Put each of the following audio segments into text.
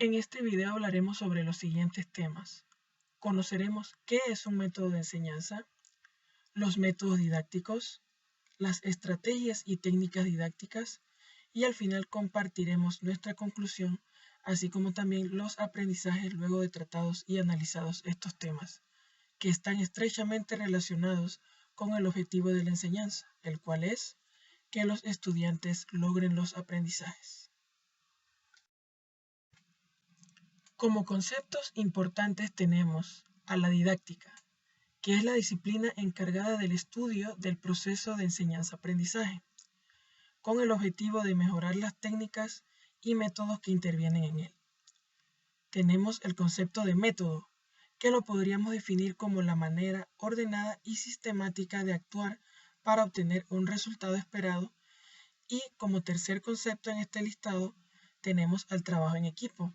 En este video hablaremos sobre los siguientes temas. Conoceremos qué es un método de enseñanza, los métodos didácticos, las estrategias y técnicas didácticas y al final compartiremos nuestra conclusión, así como también los aprendizajes luego de tratados y analizados estos temas, que están estrechamente relacionados con el objetivo de la enseñanza, el cual es que los estudiantes logren los aprendizajes. Como conceptos importantes tenemos a la didáctica, que es la disciplina encargada del estudio del proceso de enseñanza-aprendizaje, con el objetivo de mejorar las técnicas y métodos que intervienen en él. Tenemos el concepto de método, que lo podríamos definir como la manera ordenada y sistemática de actuar para obtener un resultado esperado, y como tercer concepto en este listado tenemos al trabajo en equipo,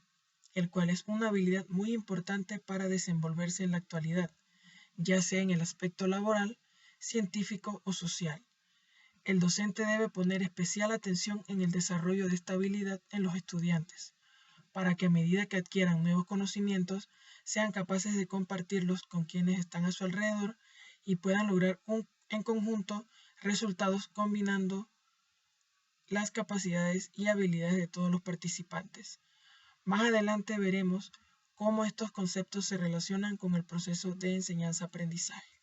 el cual es una habilidad muy importante para desenvolverse en la actualidad, ya sea en el aspecto laboral, científico o social. El docente debe poner especial atención en el desarrollo de esta habilidad en los estudiantes, para que a medida que adquieran nuevos conocimientos, sean capaces de compartirlos con quienes están a su alrededor y puedan lograr en conjunto resultados combinando las capacidades y habilidades de todos los participantes. Más adelante veremos cómo estos conceptos se relacionan con el proceso de enseñanza-aprendizaje.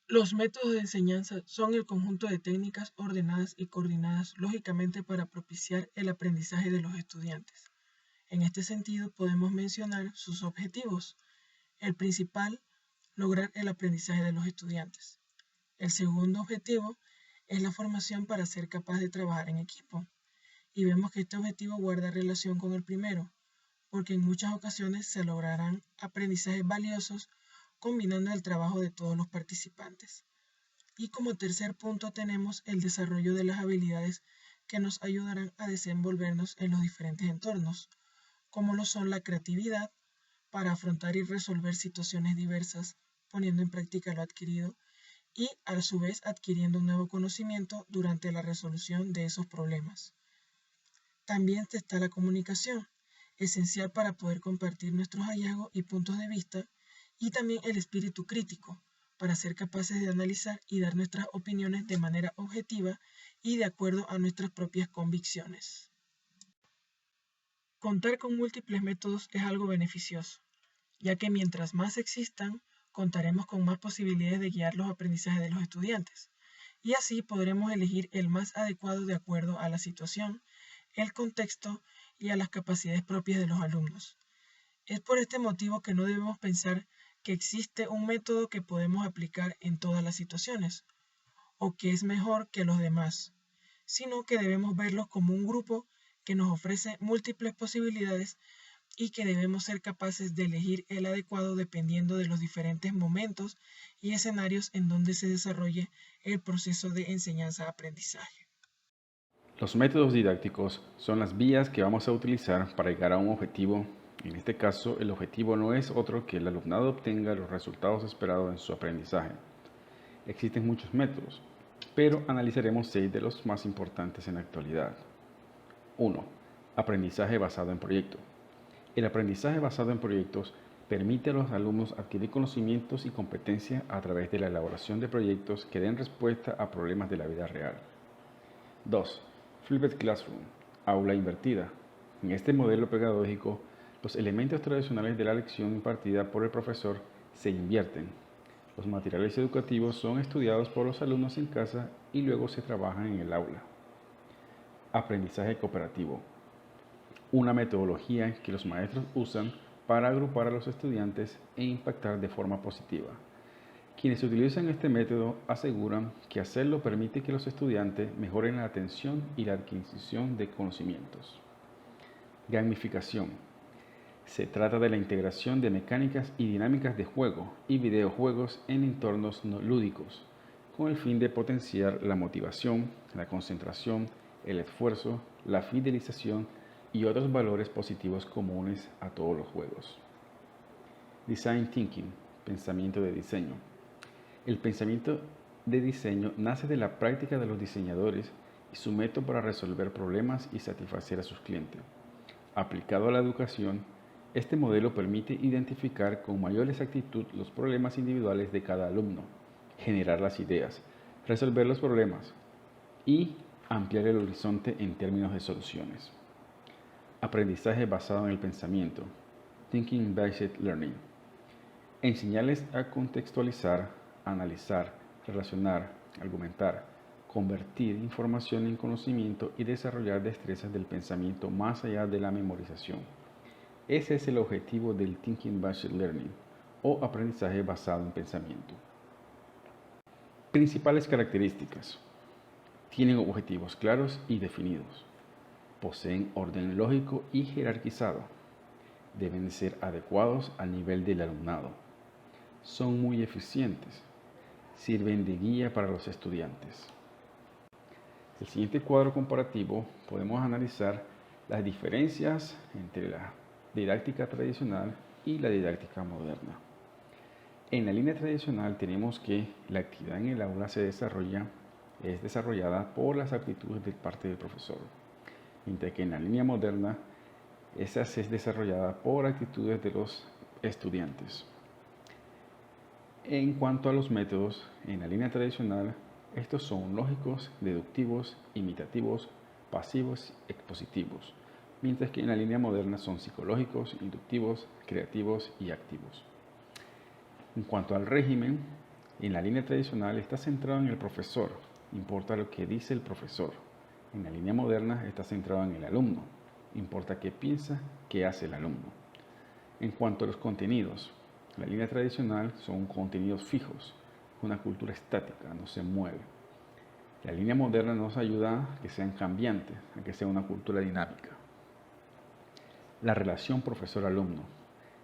Los métodos de enseñanza son el conjunto de técnicas ordenadas y coordinadas lógicamente para propiciar el aprendizaje de los estudiantes. En este sentido, podemos mencionar sus objetivos. El principal, lograr el aprendizaje de los estudiantes. El segundo objetivo es la formación para ser capaz de trabajar en equipo. Y vemos que este objetivo guarda relación con el primero, porque en muchas ocasiones se lograrán aprendizajes valiosos combinando el trabajo de todos los participantes. Y como tercer punto tenemos el desarrollo de las habilidades que nos ayudarán a desenvolvernos en los diferentes entornos, como lo son la creatividad para afrontar y resolver situaciones diversas, poniendo en práctica lo adquirido y a su vez adquiriendo un nuevo conocimiento durante la resolución de esos problemas. También está la comunicación, esencial para poder compartir nuestros hallazgos y puntos de vista, y también el espíritu crítico, para ser capaces de analizar y dar nuestras opiniones de manera objetiva y de acuerdo a nuestras propias convicciones. Contar con múltiples métodos es algo beneficioso, ya que mientras más existan, contaremos con más posibilidades de guiar los aprendizajes de los estudiantes, y así podremos elegir el más adecuado de acuerdo a la situación, el contexto y a las capacidades propias de los alumnos. Es por este motivo que no debemos pensar que existe un método que podemos aplicar en todas las situaciones, o que es mejor que los demás, sino que debemos verlos como un grupo que nos ofrece múltiples posibilidades y que debemos ser capaces de elegir el adecuado dependiendo de los diferentes momentos y escenarios en donde se desarrolle el proceso de enseñanza-aprendizaje. Los métodos didácticos son las vías que vamos a utilizar para llegar a un objetivo. En este caso, el objetivo no es otro que el alumnado obtenga los resultados esperados en su aprendizaje. Existen muchos métodos, pero analizaremos 6 de los más importantes en la actualidad. 1. Aprendizaje basado en proyecto. El aprendizaje basado en proyectos permite a los alumnos adquirir conocimientos y competencias a través de la elaboración de proyectos que den respuesta a problemas de la vida real. 2. Flipped Classroom, aula invertida. En este modelo pedagógico, los elementos tradicionales de la lección impartida por el profesor se invierten. Los materiales educativos son estudiados por los alumnos en casa y luego se trabajan en el aula. Aprendizaje cooperativo. Una metodología que los maestros usan para agrupar a los estudiantes e impactar de forma positiva. Quienes utilizan este método aseguran que hacerlo permite que los estudiantes mejoren la atención y la adquisición de conocimientos. Gamificación. Se trata de la integración de mecánicas y dinámicas de juego y videojuegos en entornos no lúdicos, con el fin de potenciar la motivación, la concentración, el esfuerzo, la fidelización y otros valores positivos comunes a todos los juegos. Design Thinking, pensamiento de diseño. El pensamiento de diseño nace de la práctica de los diseñadores y su método para resolver problemas y satisfacer a sus clientes. Aplicado a la educación, este modelo permite identificar con mayor exactitud los problemas individuales de cada alumno, generar las ideas, resolver los problemas y ampliar el horizonte en términos de soluciones. Aprendizaje basado en el pensamiento, Thinking Based Learning. Enseñarles a contextualizar, analizar, relacionar, argumentar, convertir información en conocimiento y desarrollar destrezas del pensamiento más allá de la memorización. Ese es el objetivo del Thinking Based Learning o aprendizaje basado en pensamiento. Principales características. Tienen objetivos claros y definidos. Poseen orden lógico y jerarquizado. Deben ser adecuados al nivel del alumnado. Son muy eficientes. Sirven de guía para los estudiantes. En el siguiente cuadro comparativo podemos analizar las diferencias entre la didáctica tradicional y la didáctica moderna. En la línea tradicional tenemos que la actividad en el aula es desarrollada por las aptitudes de parte del profesor, mientras que en la línea moderna esa es desarrollada por actitudes de los estudiantes. En cuanto a los métodos, en la línea tradicional, estos son lógicos, deductivos, imitativos, pasivos, expositivos, mientras que en la línea moderna son psicológicos, inductivos, creativos y activos. En cuanto al régimen, en la línea tradicional está centrado en el profesor, importa lo que dice el profesor. En la línea moderna está centrado en el alumno, importa qué piensa, qué hace el alumno. En cuanto a los contenidos, la línea tradicional son contenidos fijos, una cultura estática, no se mueve. La línea moderna nos ayuda a que sean cambiantes, a que sea una cultura dinámica. La relación profesor-alumno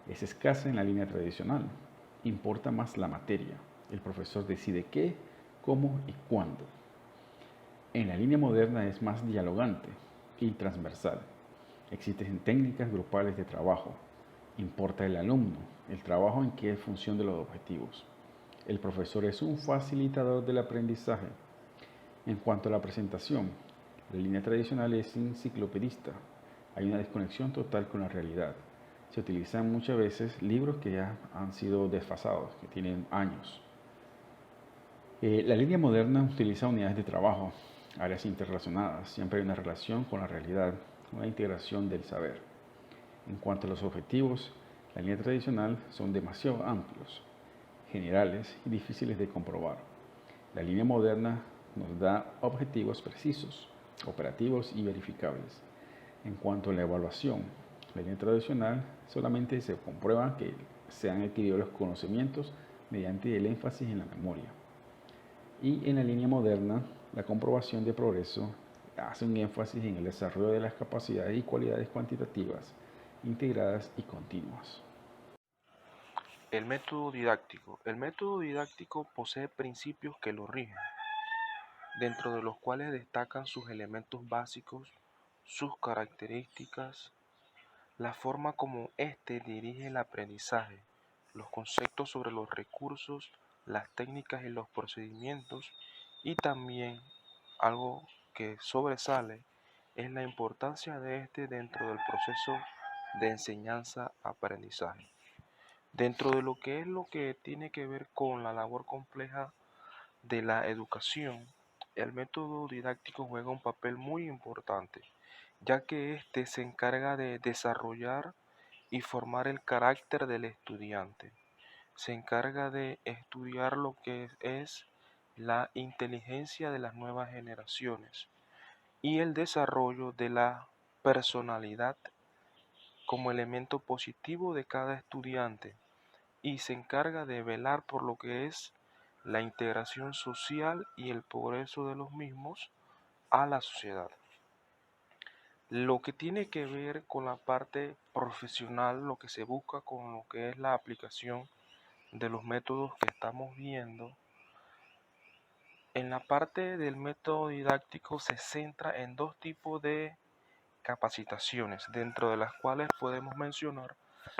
es escasa en la línea tradicional. Importa más la materia. El profesor decide qué, cómo y cuándo. En la línea moderna es más dialogante y transversal. Existen técnicas grupales de trabajo. Importa el alumno, el trabajo en qué función de los objetivos. El profesor es un facilitador del aprendizaje. En cuanto a la presentación, la línea tradicional es enciclopedista. Hay una desconexión total con la realidad. Se utilizan muchas veces libros que ya han sido desfasados, que tienen años. La línea moderna utiliza unidades de trabajo, áreas interrelacionadas. Siempre hay una relación con la realidad, una integración del saber. En cuanto a los objetivos, la línea tradicional son demasiado amplios, generales y difíciles de comprobar. La línea moderna nos da objetivos precisos, operativos y verificables. En cuanto a la evaluación, la línea tradicional solamente se comprueba que se han adquirido los conocimientos mediante el énfasis en la memoria. Y en la línea moderna, la comprobación de progreso hace un énfasis en el desarrollo de las capacidades y cualidades cuantitativas, integradas y continuas. El método didáctico. El método didáctico posee principios que lo rigen, dentro de los cuales destacan sus elementos básicos, sus características, la forma como éste dirige el aprendizaje, los conceptos sobre los recursos, las técnicas y los procedimientos, y también algo que sobresale es la importancia de este dentro del proceso de enseñanza-aprendizaje. Dentro de lo que tiene que ver con la labor compleja de la educación, el método didáctico juega un papel muy importante, ya que éste se encarga de desarrollar y formar el carácter del estudiante. Se encarga de estudiar lo que es la inteligencia de las nuevas generaciones y el desarrollo de la personalidad como elemento positivo de cada estudiante, y se encarga de velar por lo que es la integración social y el progreso de los mismos a la sociedad. Lo que tiene que ver con la parte profesional, lo que se busca con lo que es la aplicación de los métodos que estamos viendo, en la parte del método didáctico se centra en dos tipos de capacitaciones, dentro de las cuales podemos mencionar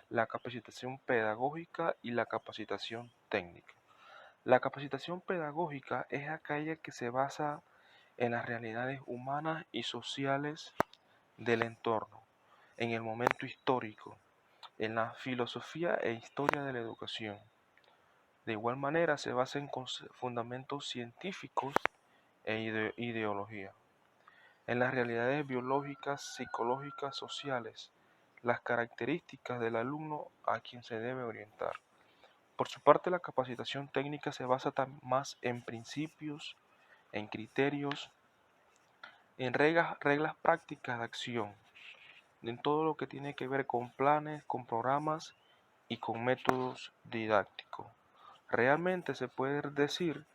la capacitación pedagógica y la capacitación técnica. La capacitación pedagógica es aquella que se basa en las realidades humanas y sociales del entorno, en el momento histórico, en la filosofía e historia de la educación. De igual manera se basa en fundamentos científicos e ideología, en las realidades biológicas, psicológicas, sociales, las características del alumno a quien se debe orientar. Por su parte, la capacitación técnica se basa más en principios, en criterios, en reglas prácticas de acción, en todo lo que tiene que ver con planes, con programas y con métodos didácticos. Realmente se puede decir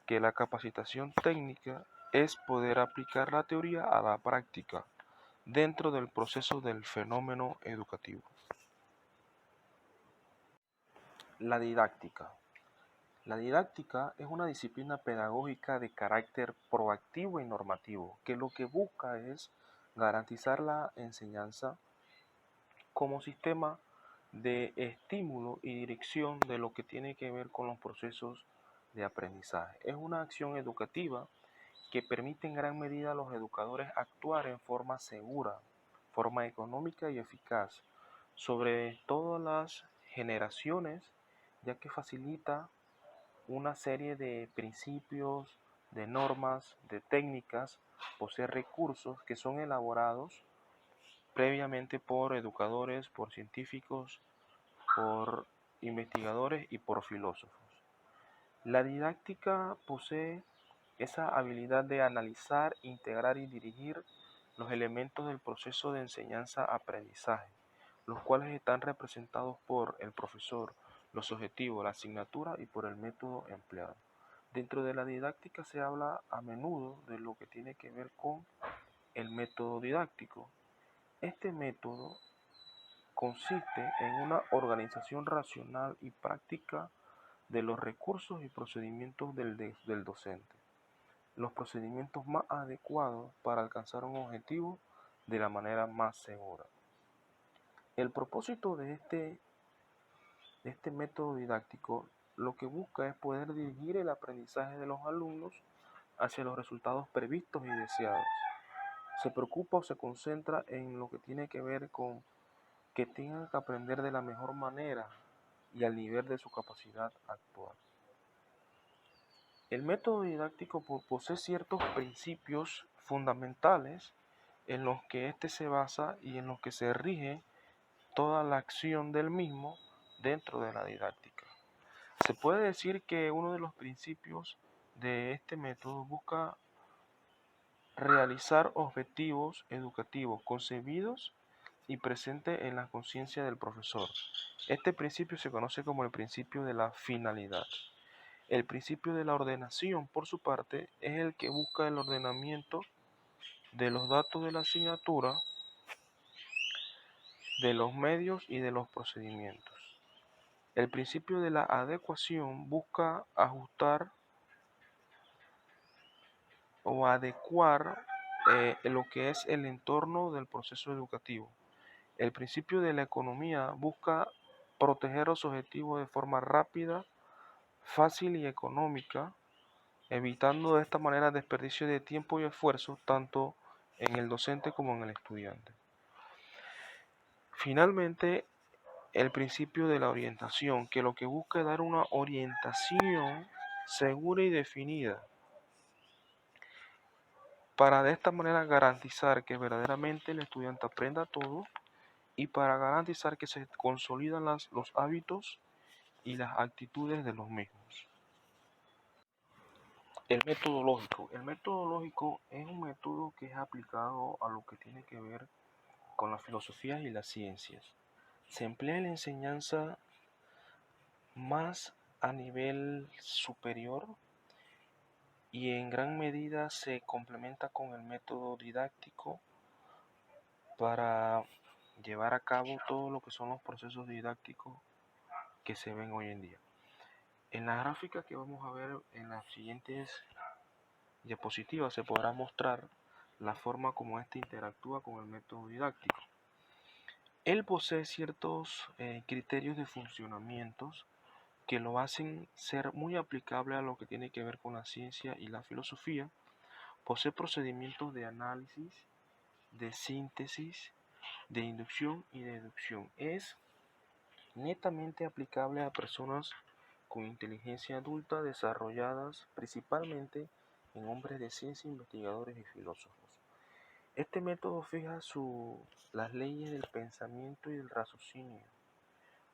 que la capacitación técnica es poder aplicar la teoría a la práctica dentro del proceso del fenómeno educativo. La didáctica. La didáctica es una disciplina pedagógica de carácter proactivo y normativo, que lo que busca es garantizar la enseñanza como sistema de estímulo y dirección de lo que tiene que ver con los procesos de aprendizaje. Es una acción educativa que permite en gran medida a los educadores actuar en forma segura, forma económica y eficaz sobre todas las generaciones, ya que facilita una serie de principios, de normas, de técnicas, posee recursos que son elaborados previamente por educadores, por científicos, por investigadores y por filósofos. La didáctica posee esa habilidad de analizar, integrar y dirigir los elementos del proceso de enseñanza-aprendizaje, los cuales están representados por el profesor, los objetivos, la asignatura y por el método empleado. Dentro de la didáctica se habla a menudo de lo que tiene que ver con el método didáctico. Este método consiste en una organización racional y práctica de los recursos y procedimientos del docente, los procedimientos más adecuados para alcanzar un objetivo de la manera más segura. El propósito de este método didáctico lo que busca es poder dirigir el aprendizaje de los alumnos hacia los resultados previstos y deseados. Se preocupa o se concentra en lo que tiene que ver con que tengan que aprender de la mejor manera y al nivel de su capacidad actual. El método didáctico posee ciertos principios fundamentales en los que éste se basa y en los que se rige toda la acción del mismo dentro de la didáctica. Se puede decir que uno de los principios de este método busca realizar objetivos educativos concebidos y presentes en la conciencia del profesor. Este principio se conoce como el principio de la finalidad. El principio de la ordenación, por su parte, es el que busca el ordenamiento de los datos de la asignatura, de los medios y de los procedimientos. El principio de la adecuación busca ajustar o adecuar lo que es el entorno del proceso educativo. El principio de la economía busca proteger los objetivos de forma rápida, fácil y económica, evitando de esta manera desperdicio de tiempo y esfuerzo tanto en el docente como en el estudiante. Finalmente, el principio de la orientación, que lo que busca es dar una orientación segura y definida para de esta manera garantizar que verdaderamente el estudiante aprenda todo y para garantizar que se consolidan los hábitos y las actitudes de los mismos. El método lógico. El método lógico es un método que es aplicado a lo que tiene que ver con las filosofías y las ciencias. Se emplea en la enseñanza más a nivel superior y en gran medida se complementa con el método didáctico para llevar a cabo todo lo que son los procesos didácticos que se ven hoy en día. En la gráfica que vamos a ver en las siguientes diapositivas se podrá mostrar la forma como éste interactúa con el método didáctico. Él posee ciertos criterios de funcionamientos que lo hacen ser muy aplicable a lo que tiene que ver con la ciencia y la filosofía, Posee procedimientos de análisis, de síntesis, de inducción y de deducción. Es netamente aplicable a personas con inteligencia adulta desarrolladas principalmente en hombres de ciencia, investigadores y filósofos. Este método fija las leyes del pensamiento y del raciocinio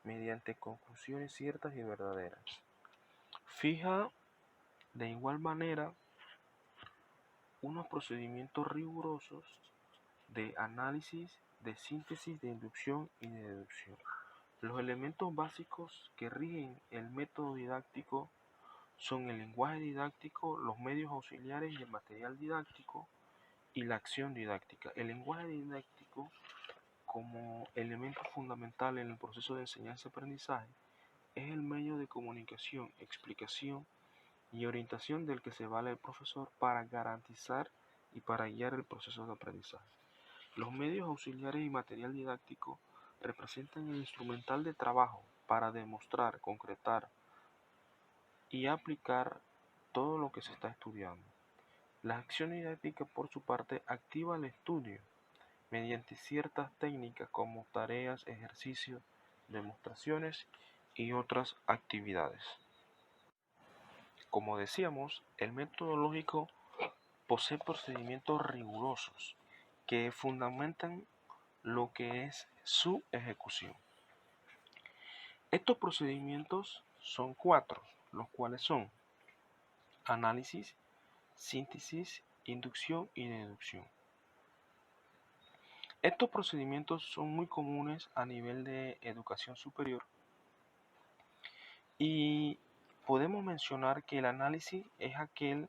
mediante conclusiones ciertas y verdaderas. Fija de igual manera unos procedimientos rigurosos de análisis, de síntesis, de inducción y de deducción. Los elementos básicos que rigen el método didáctico son el lenguaje didáctico, los medios auxiliares y el material didáctico y la acción didáctica. El lenguaje didáctico, como elemento fundamental en el proceso de enseñanza-aprendizaje, es el medio de comunicación, explicación y orientación del que se vale el profesor para garantizar y para guiar el proceso de aprendizaje. Los medios auxiliares y material didáctico representan el instrumental de trabajo para demostrar, concretar y aplicar todo lo que se está estudiando. La acción didáctica, por su parte, activa el estudio mediante ciertas técnicas como tareas, ejercicios, demostraciones y otras actividades. Como decíamos, el método lógico posee procedimientos rigurosos que fundamentan lo que es su ejecución. Estos procedimientos son 4, los cuales son análisis, síntesis, inducción y deducción. Estos procedimientos son muy comunes a nivel de educación superior y podemos mencionar que el análisis es aquel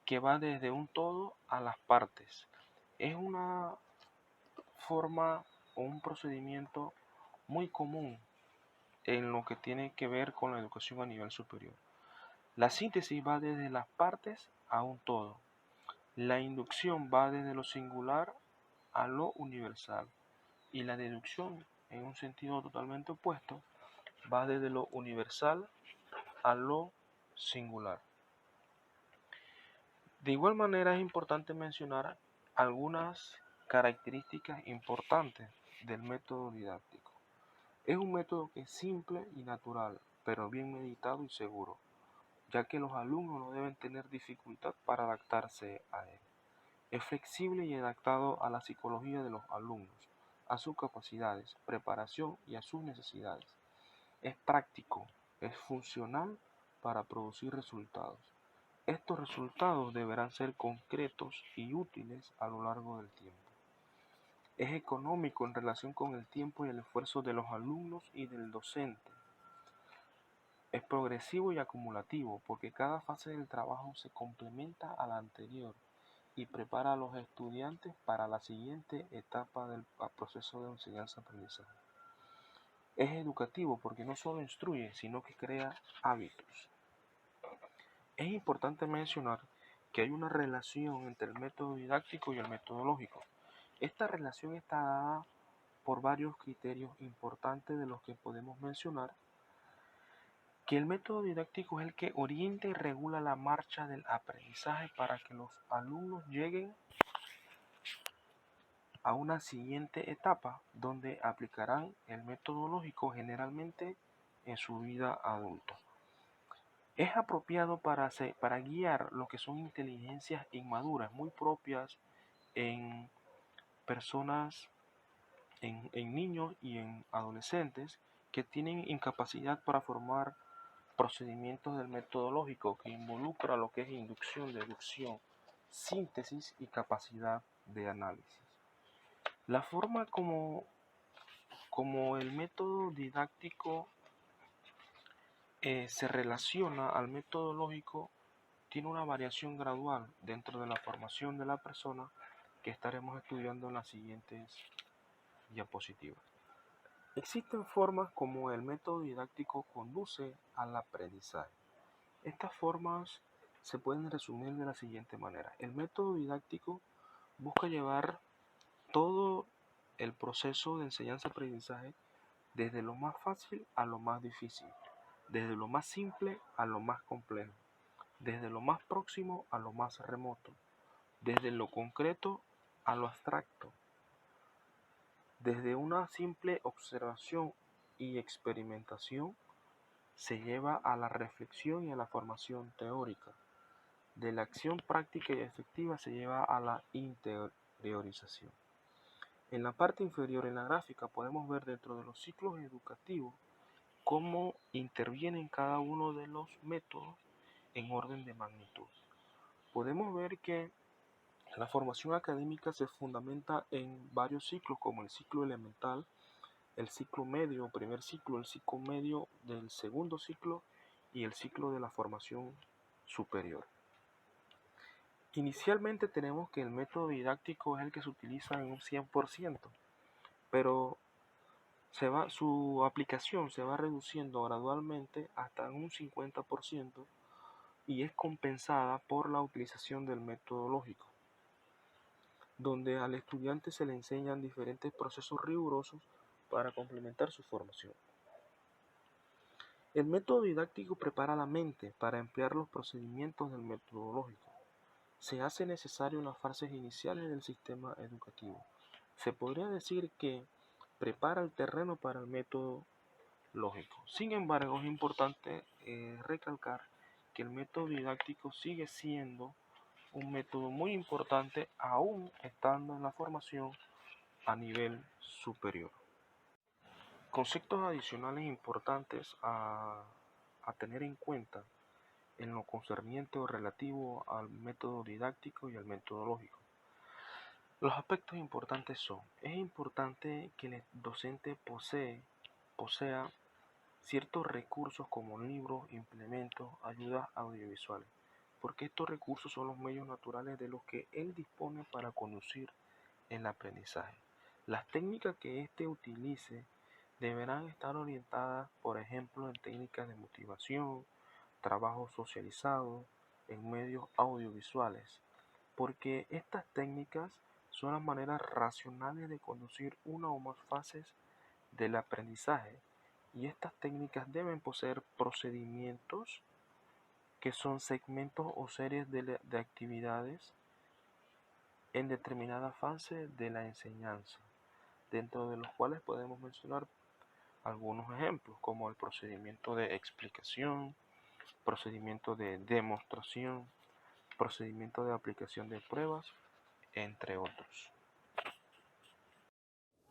que va desde un todo a las partes. Es una forma o un procedimiento muy común en lo que tiene que ver con la educación a nivel superior. La síntesis va desde las partes a un todo. La inducción va desde lo singular a lo universal. Y la deducción, en un sentido totalmente opuesto, va desde lo universal a lo singular. De igual manera es importante mencionar algunas características importantes del método didáctico. Es un método que es simple y natural, pero bien meditado y seguro, ya que los alumnos no deben tener dificultad para adaptarse a él. Es flexible y adaptado a la psicología de los alumnos, a sus capacidades, preparación y a sus necesidades. Es práctico, es funcional para producir resultados. Estos resultados deberán ser concretos y útiles a lo largo del tiempo. Es económico en relación con el tiempo y el esfuerzo de los alumnos y del docente. Es progresivo y acumulativo porque cada fase del trabajo se complementa a la anterior y prepara a los estudiantes para la siguiente etapa del proceso de enseñanza-aprendizaje. Es educativo porque no solo instruye, sino que crea hábitos. Es importante mencionar que hay una relación entre el método didáctico y el metodológico. Esta relación está dada por varios criterios importantes de los que podemos mencionar que el método didáctico es el que orienta y regula la marcha del aprendizaje para que los alumnos lleguen a una siguiente etapa donde aplicarán el método lógico generalmente en su vida adulta. Es apropiado para guiar lo que son inteligencias inmaduras, muy propias en personas, en niños y en adolescentes que tienen incapacidad para formar procedimientos del método lógico que involucra lo que es inducción, deducción, síntesis y capacidad de análisis. La forma como el método didáctico se relaciona al método lógico tiene una variación gradual dentro de la formación de la persona que estaremos estudiando en las siguientes diapositivas. Existen formas como el método didáctico conduce al aprendizaje. Estas formas se pueden resumir de la siguiente manera. El método didáctico busca llevar todo el proceso de enseñanza-aprendizaje desde lo más fácil a lo más difícil, desde lo más simple a lo más complejo, desde lo más próximo a lo más remoto, desde lo concreto a lo abstracto, desde una simple observación y experimentación se lleva a la reflexión y a la formación teórica. De la acción práctica y efectiva se lleva a la interiorización. En la parte inferior en la gráfica podemos ver dentro de los ciclos educativos cómo intervienen cada uno de los métodos en orden de magnitud. Podemos ver que la formación académica se fundamenta en varios ciclos, como el ciclo elemental, el ciclo medio, primer ciclo, el ciclo medio del segundo ciclo y el ciclo de la formación superior. Inicialmente tenemos que el método didáctico es el que se utiliza en un 100%, pero su aplicación se va reduciendo gradualmente hasta un 50% y es compensada por la utilización del método lógico, donde al estudiante se le enseñan diferentes procesos rigurosos para complementar su formación. El método didáctico prepara la mente para emplear los procedimientos del método lógico. Se hace necesario en las fases iniciales del sistema educativo. Se podría decir que prepara el terreno para el método lógico. Sin embargo, es importante recalcar que el método didáctico sigue siendo un método muy importante aún estando en la formación a nivel superior. Conceptos adicionales importantes a tener en cuenta en lo concerniente o relativo al método didáctico y al método lógico. Los aspectos importantes son: es importante que el docente posea ciertos recursos como libros, implementos, ayudas audiovisuales, porque estos recursos son los medios naturales de los que él dispone para conducir el aprendizaje. Las técnicas que éste utilice deberán estar orientadas, por ejemplo, en técnicas de motivación, trabajo socializado, en medios audiovisuales, porque estas técnicas son las maneras racionales de conducir una o más fases del aprendizaje, y estas técnicas deben poseer procedimientos que son segmentos o series de actividades en determinada fase de la enseñanza, dentro de los cuales podemos mencionar algunos ejemplos, como el procedimiento de explicación, procedimiento de demostración, procedimiento de aplicación de pruebas, entre otros.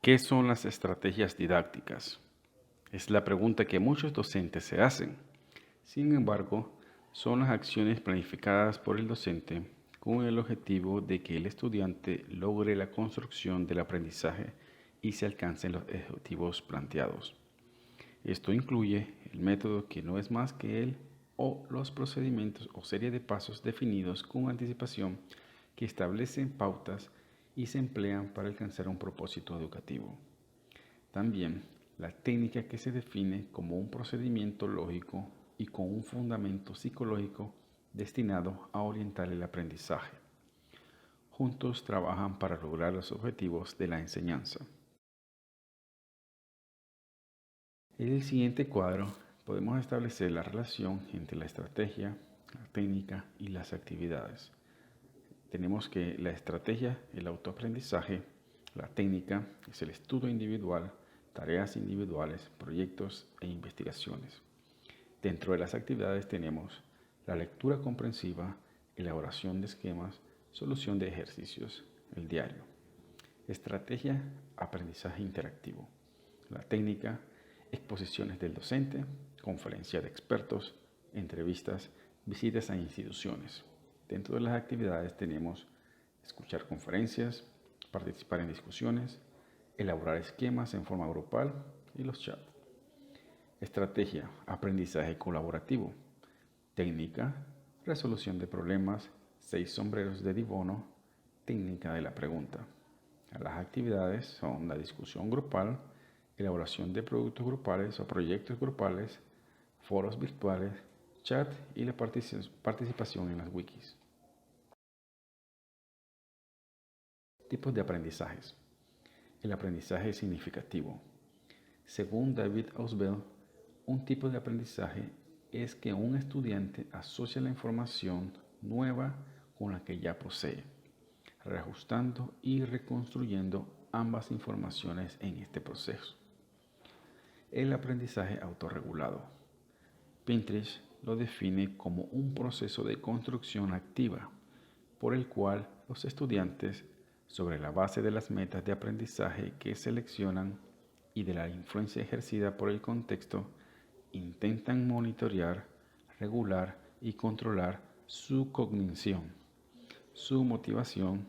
¿Qué son las estrategias didácticas? Es la pregunta que muchos docentes se hacen. Sin embargo, son las acciones planificadas por el docente con el objetivo de que el estudiante logre la construcción del aprendizaje y se alcancen los objetivos planteados. Esto incluye el método, que no es más que el o los procedimientos o serie de pasos definidos con anticipación que establecen pautas y se emplean para alcanzar un propósito educativo. También la técnica, que se define como un procedimiento lógico y con un fundamento psicológico destinado a orientar el aprendizaje. Juntos trabajan para lograr los objetivos de la enseñanza. En el siguiente cuadro podemos establecer la relación entre la estrategia, la técnica y las actividades. Tenemos que la estrategia, el autoaprendizaje; la técnica es el estudio individual, tareas individuales, proyectos e investigaciones. Dentro de las actividades tenemos la lectura comprensiva, elaboración de esquemas, solución de ejercicios, el diario. Estrategia, aprendizaje interactivo. La técnica, exposiciones del docente, conferencia de expertos, entrevistas, visitas a instituciones. Dentro de las actividades tenemos escuchar conferencias, participar en discusiones, elaborar esquemas en forma grupal y los chats. Estrategia, aprendizaje colaborativo. Técnica, resolución de problemas, 6 sombreros de Dibono, técnica de la pregunta. Las actividades son la discusión grupal, elaboración de productos grupales o proyectos grupales, foros virtuales, chat y la participación en las wikis. Tipos de aprendizajes. El aprendizaje significativo. Según David Ausubel, un tipo de aprendizaje es que un estudiante asocia la información nueva con la que ya posee, reajustando y reconstruyendo ambas informaciones en este proceso. El aprendizaje autorregulado. Pinterest lo define como un proceso de construcción activa, por el cual los estudiantes, sobre la base de las metas de aprendizaje que seleccionan y de la influencia ejercida por el contexto, intentan monitorear, regular y controlar su cognición, su motivación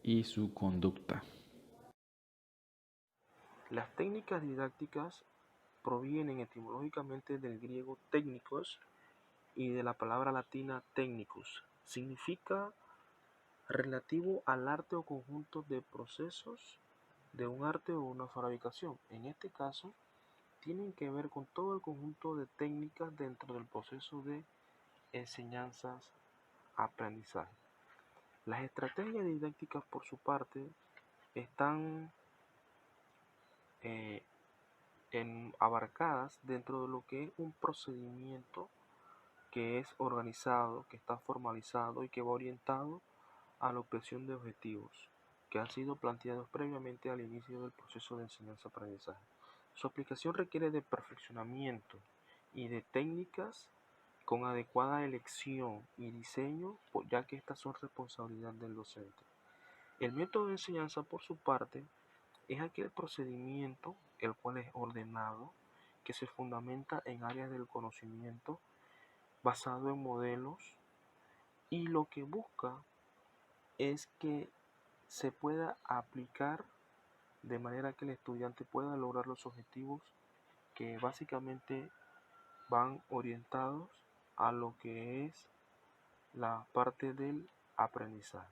y su conducta. Las técnicas didácticas provienen etimológicamente del griego técnicos y de la palabra latina technicus. Significa relativo al arte o conjunto de procesos de un arte o una fabricación. En este caso, tienen que ver con todo el conjunto de técnicas dentro del proceso de enseñanzas-aprendizaje. Las estrategias didácticas, por su parte, están abarcadas dentro de lo que es un procedimiento que es organizado, que está formalizado y que va orientado a la obtención de objetivos que han sido planteados previamente al inicio del proceso de enseñanza-aprendizaje. Su aplicación requiere de perfeccionamiento y de técnicas con adecuada elección y diseño, ya que estas son responsabilidad del docente. El método de enseñanza, por su parte, es aquel procedimiento el cual es ordenado, que se fundamenta en áreas del conocimiento basado en modelos y lo que busca es que se pueda aplicar de manera que el estudiante pueda lograr los objetivos que básicamente van orientados a lo que es la parte del aprendizaje.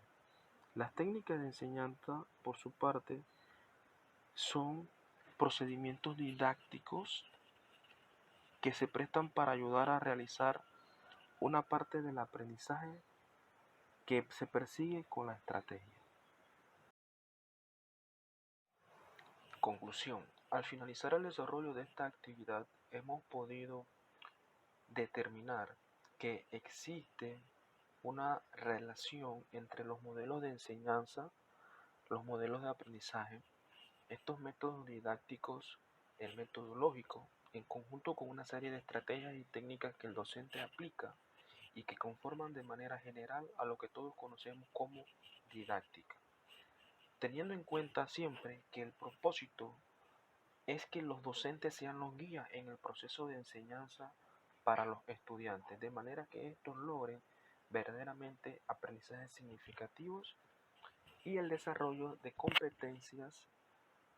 Las técnicas de enseñanza, por su parte, son procedimientos didácticos que se prestan para ayudar a realizar una parte del aprendizaje que se persigue con la estrategia. Conclusión. Al finalizar el desarrollo de esta actividad, hemos podido determinar que existe una relación entre los modelos de enseñanza, los modelos de aprendizaje, estos métodos didácticos, el método lógico, en conjunto con una serie de estrategias y técnicas que el docente aplica y que conforman de manera general a lo que todos conocemos como didáctica. Teniendo en cuenta siempre que el propósito es que los docentes sean los guías en el proceso de enseñanza para los estudiantes, de manera que estos logren verdaderamente aprendizajes significativos y el desarrollo de competencias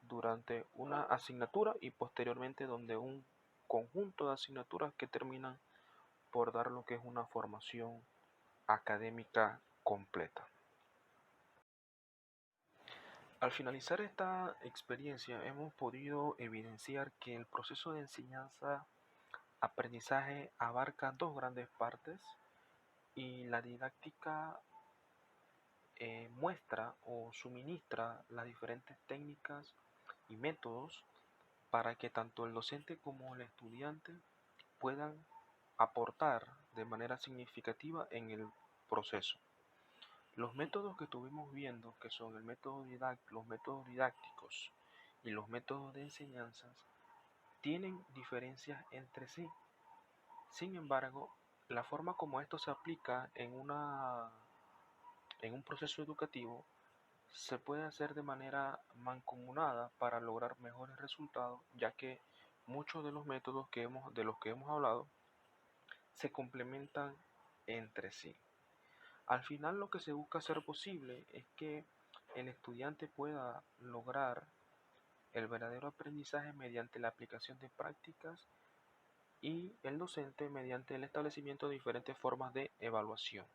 durante una asignatura y posteriormente donde un conjunto de asignaturas que terminan por dar lo que es una formación académica completa. Al finalizar esta experiencia hemos podido evidenciar que el proceso de enseñanza-aprendizaje abarca dos grandes partes y la didáctica muestra o suministra las diferentes técnicas y métodos para que tanto el docente como el estudiante puedan aportar de manera significativa en el proceso. Los métodos que estuvimos viendo, que son los métodos didácticos y los métodos de enseñanzas, tienen diferencias entre sí. Sin embargo, la forma como esto se aplica en un proceso educativo se puede hacer de manera mancomunada para lograr mejores resultados, ya que muchos de los métodos de los que hemos hablado se complementan entre sí. Al final lo que se busca hacer posible es que el estudiante pueda lograr el verdadero aprendizaje mediante la aplicación de prácticas y el docente mediante el establecimiento de diferentes formas de evaluación.